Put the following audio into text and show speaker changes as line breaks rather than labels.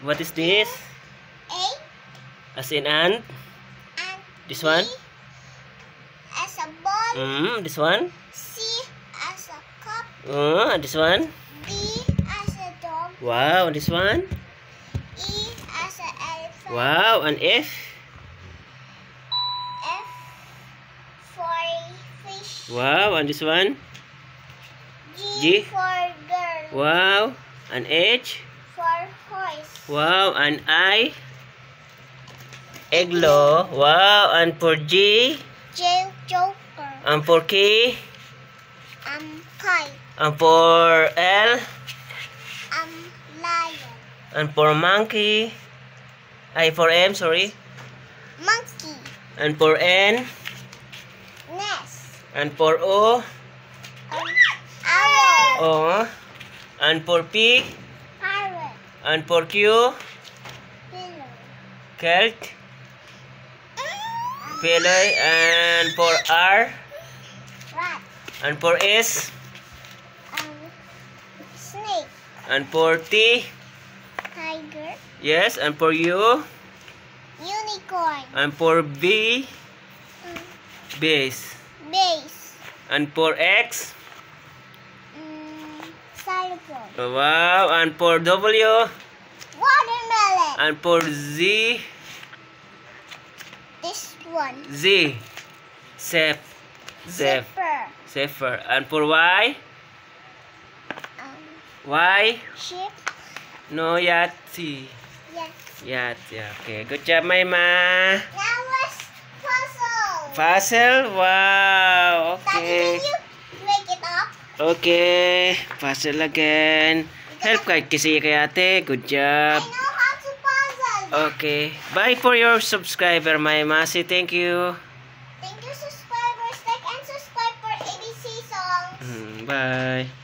What is this?
A.
As in ant.
And
This
B
one?
as a ball.
This one?
C as a cup.
This one?
D as a dog.
Wow, this one?
E as an elephant.
Wow, and F?
F for fish.
Wow, and this one?
G
G?
for girl.
Wow, and H?
For horse.
Wow, and I? Eglo. Wow, and for G?
J joker.
And for K?
Kite.
And for L?
Lion.
And for monkey? For M, sorry.
Monkey.
And for N?
Nest.
And for O?
Owl.
O. And for P?
Parrot.
And for Q?
Pillow.
Celt? Pele. And for R?
Rat.
And for S?
Snake.
And for T?
Tiger.
Yes, and for U?
Unicorn.
And for B? Base.
Base.
And for X?
Xylophone.
Wow, and for W?
Watermelon.
And for Z?
This one.
Z. Zep.
Zipper.
Zephyr. And for Y? Y?
Ship.
No, Yati.
Yes.
Yat. Yeah, okay. Good job, Mayma.
Now was puzzle.
Puzzle? Wow.
Daddy,
Okay.
can you make it up?
Okay. Puzzle again. Help kasi kay ate. Good
I
job.
know how to puzzle.
Okay. Bye for your subscriber, Mayma. Say thank you.
Thank you, subscribers. Like and subscribe for ABC songs.
Bye.